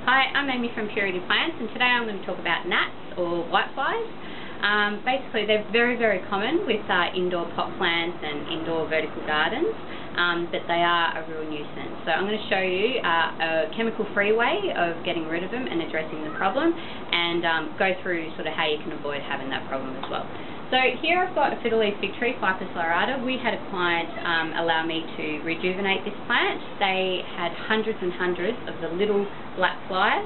Hi, I'm Amy from Purity Plants, and today I'm going to talk about gnats or whiteflies. Basically, they're very, very common with indoor pot plants and indoor vertical gardens, but they are a real nuisance. So I'm going to show you a chemical-free way of getting rid of them and addressing the problem, and go through sort of how you can avoid having that problem as well. So here I've got a Fiddle Leaf Fig Tree, Ficus lyrata. We had a client allow me to rejuvenate this plant. They had hundreds and hundreds of the little black flies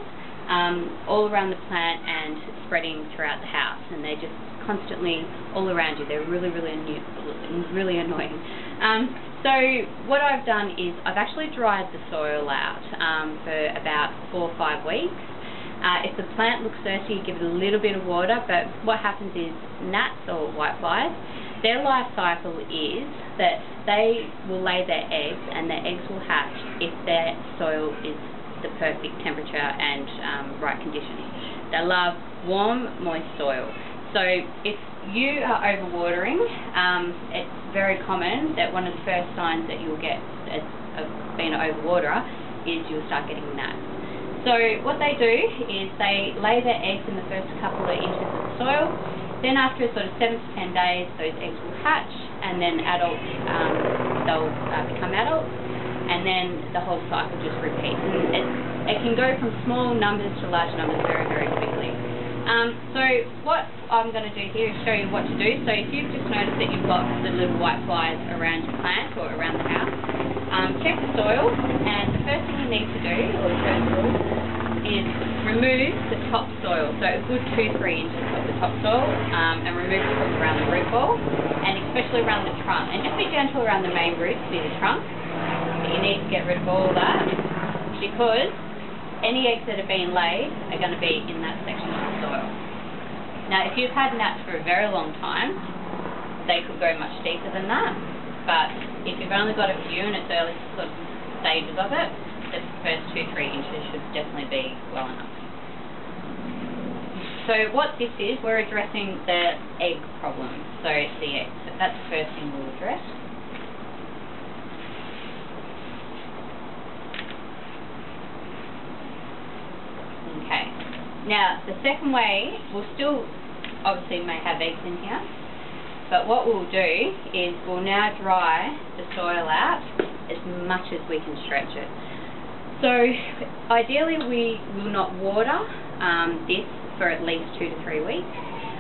all around the plant and spreading throughout the house, and they're just constantly all around you. They're really, really annoying. So what I've done is I've actually dried the soil out for about 4 or 5 weeks. If the plant looks thirsty, you give it a little bit of water, but what happens is gnats or whiteflies, their life cycle is that they will lay their eggs, and their eggs will hatch if their soil is the perfect temperature and right conditions. They love warm, moist soil. So if you are overwatering, it's very common that one of the first signs that you'll get of being an overwaterer is you'll start getting gnats. So what they do is they lay their eggs in the first couple of inches of the soil. Then after sort of 7 to 10 days, those eggs will hatch, and then adults, they'll become adults, and then the whole cycle just repeats. And it can go from small numbers to large numbers very, very quickly. So what I'm going to do here is show you what to do. So if you've just noticed that you've got the little white flies around your plant or around the house, check the soil, and the first thing you need to do, or the first rule, is remove the top soil, so a good 2-3 inches of the top soil, and remove it from around the root ball, and especially around the trunk. And just be gentle around the main roots near the trunk, but you need to get rid of all that, because any eggs that are being laid are going to be in that section of the soil. Now, if you've had gnats for a very long time, they could go much deeper than that, but if you've only got a few in its early sort of stages of it, the first 2-3 inches should definitely be well enough. So what this is, we're addressing the egg problem. So the eggs, so that's the first thing we'll address. Okay. Now the second way, we'll still obviously may have eggs in here, but what we'll do is we'll now dry the soil out as much as we can stretch it. So ideally we will not water this for at least 2 to 3 weeks,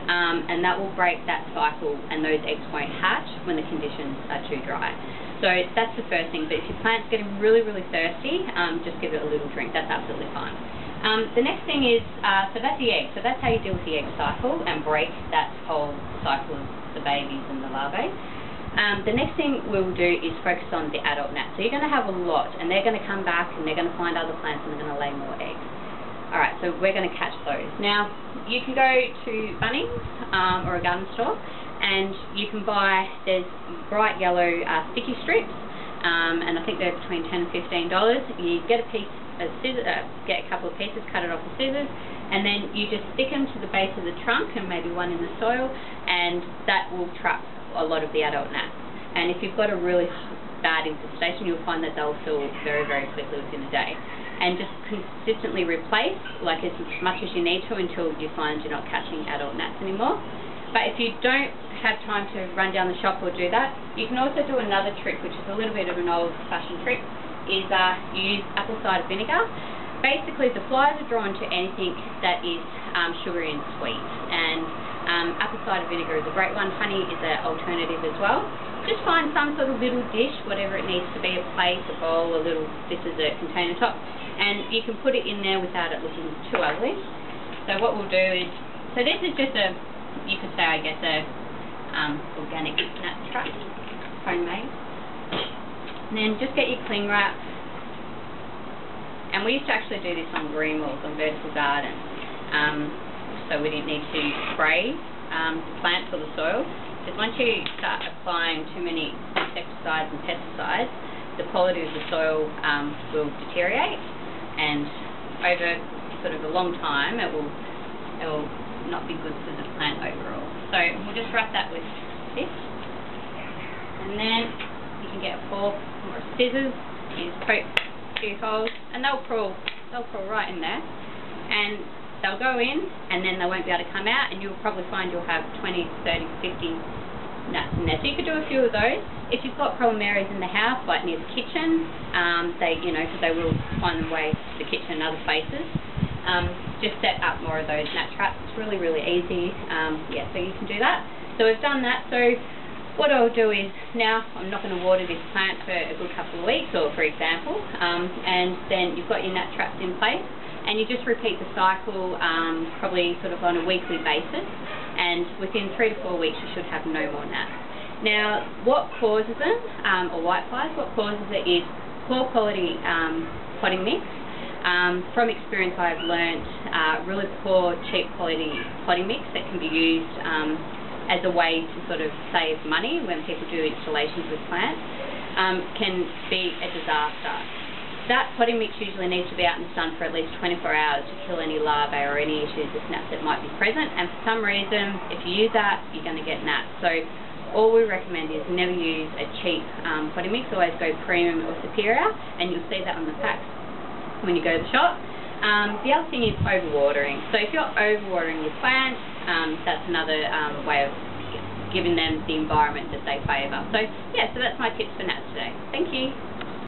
and that will break that cycle, and those eggs won't hatch when the conditions are too dry. So that's the first thing. But if your plant's getting really, really thirsty, just give it a little drink. That's absolutely fine. The next thing is, so that's the egg. So that's how you deal with the egg cycle and break that whole cycle of the babies and the larvae. The next thing we'll do is focus on the adult gnats. So you're going to have a lot, and they're going to come back and they're going to find other plants and they're going to lay more eggs. Alright, so we're going to catch those. Now, you can go to Bunnings or a garden store, and you can buy, there's bright yellow sticky strips, and I think they're between $10 and $15. You get a piece of scissors, get a couple of pieces, cut it off with scissors, and then you just stick them to the base of the trunk and maybe one in the soil, and that will trap a lot of the adult gnats. And if you've got a really bad infestation, you'll find that they'll fill very, very quickly within a day. And just consistently replace, like as much as you need to, until you find you're not catching adult gnats anymore. But if you don't have time to run down the shop or do that, you can also do another trick, which is a little bit of an old-fashioned trick, is you use apple cider vinegar. Basically, the flies are drawn to anything that is sugary and sweet, and apple cider vinegar is a great one. Honey is an alternative as well. Just find some sort of little dish, whatever it needs to be, a plate, a bowl, a little, this is a container top, and you can put it in there without it looking too ugly. So what we'll do is, so this is just a, you could say, I guess, a organic gnat trap, homemade. And then just get your cling wrap. And we used to actually do this on green walls, on vertical gardens, so we didn't need to spray the plants or the soil. Because once you start applying too many insecticides and pesticides, the quality of the soil will deteriorate, and over sort of a long time it will not be good for the plant overall. So we'll just wrap that with this, and then you can get a fork or a scissors, you just poke a few holes, and they'll crawl they'll crawl right in there, and they'll go in, and then they won't be able to come out, and you'll probably find you'll have 20, 30, 50 gnats in there. So you could do a few of those. If you've got problem areas in the house, like near the kitchen, because they will find their way to the kitchen and other places, just set up more of those gnat traps. It's really, really easy. Yeah, so you can do that. So we've done that. So what I'll do is, now I'm not going to water this plant for a good couple of weeks, or for example, and then you've got your gnat traps in place, and you just repeat the cycle probably sort of on a weekly basis, and within 3 to 4 weeks you should have no more gnats. Now, what causes them, or whiteflies, what causes it is poor quality potting mix. From experience I've learnt really poor, cheap quality potting mix that can be used as a way to sort of save money when people do installations with plants, can be a disaster. That potting mix usually needs to be out in the sun for at least 24 hours to kill any larvae or any issues with gnats that might be present, and for some reason, if you use that, you're going to get gnats. So all we recommend is never use a cheap potting mix, always go premium or superior, and you'll see that on the packs when you go to the shop. The other thing is overwatering. So if you're overwatering your plants, that's another way of giving them the environment that they favour. So yeah, so that's my tips for gnats today. Thank you.